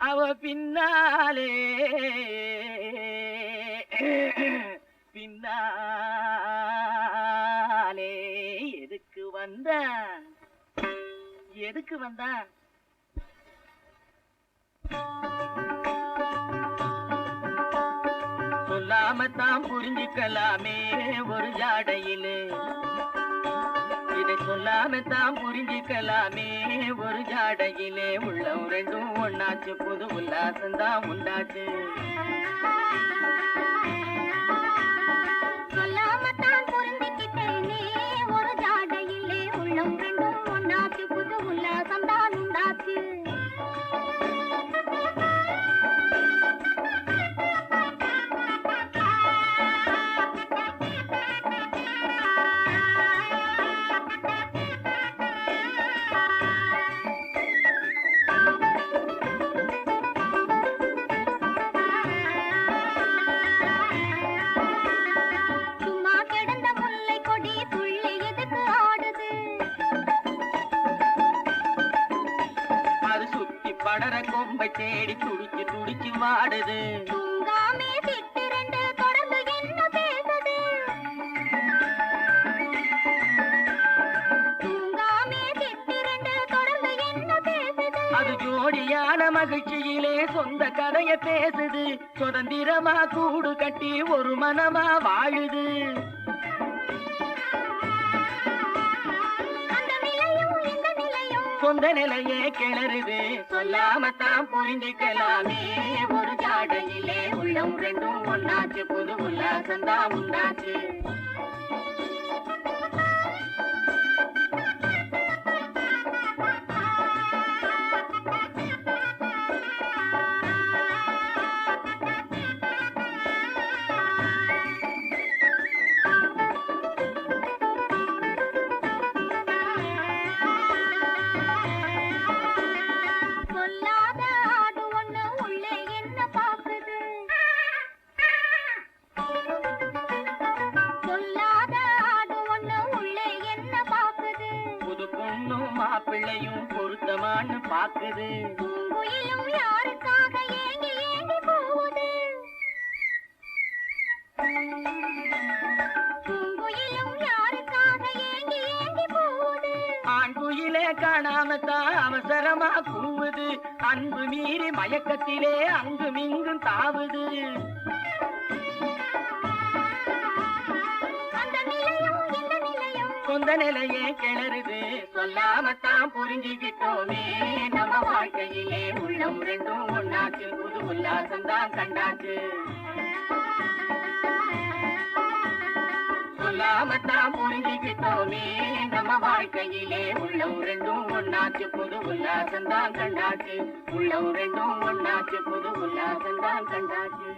அவ பின்னாலே பின்னாலே எதுக்கு வந்தான் எதுக்கு வந்தான் சொல்லாமத்தான் புரிஞ்சுக்கலாமே ஒரு ஜாடையிலே இதை சொல்லாமத்தான் புரிஞ்சுக்கலாமே ஒரு ஜாடையிலே உள்ளம் ரெண்டும் ஒன்னாச்சு புது உல்லாசந்தான் உண்டாச்சு சொல்லாமத்தான் புரிஞ்சுக்கிட்டேனே ஒரு ஜாடையிலே உள்ளம் ரெண்டும் ஒன்னாச்சு புது உல்லாசந்தான் உண்டாச்சு படர கொம்பை தேடி துடிச்சு துடிச்சு வாடுது தூங்காமே சிட்டு ரெண்டு தொடர்ந்து என்ன பேசுது தூங்காமே சிட்டு ரெண்டு தொடர்ந்து என்ன பேசுது அது ஜோடியான மகிழ்ச்சியிலே சொந்த கதைய பேசுது சுதந்திரமா கூடு கட்டி ஒரு மனமா வாழுது சொந்த நிலையே கிளறுது சொல்லாமத்தான் புரிஞ்சுக்கலாமே ஒரு ஜாடையிலே உள்ளம் ரெண்டும் ஒன்னாச்சு புது உல்லாசந்தான் உண்டாச்சு மாப்பிள்ளையும் பொருத்தமான்னு பாக்குது பூங்குயிலும் யாருக்காக ஏங்கி ஏங்கி போகுது பூங்குயிலும் யாருக்காக ஏங்கி ஏங்கி போகுது ஆண் குயிலே காணாமத்தான் அவசரமா கூவுது அன்பு மீறி மயக்கத்திலே அங்கும் இங்கும் தாவுது சொந்த நிலையே கிளறுது சொல்லாமத்தான் புரிஞ்சுக்கிட்டோமே நம்ம வாழ்க்கையிலே உள்ளம் ரெண்டும் ஒன்னாச்சு புது உல்லாசந்தான் கண்டாச்சு சொல்லாமத்தான் புரிஞ்சுக்கிட்டோமே நம்ம வாழ்க்கையிலே உள்ளம் ரெண்டும் ஒன்னாச்சு புது உல்லாசந்தான் கண்டாச்சு உள்ளம் ரெண்டும் ஒன்னாச்சு புது உல்லாசந்தான் கண்டாச்சு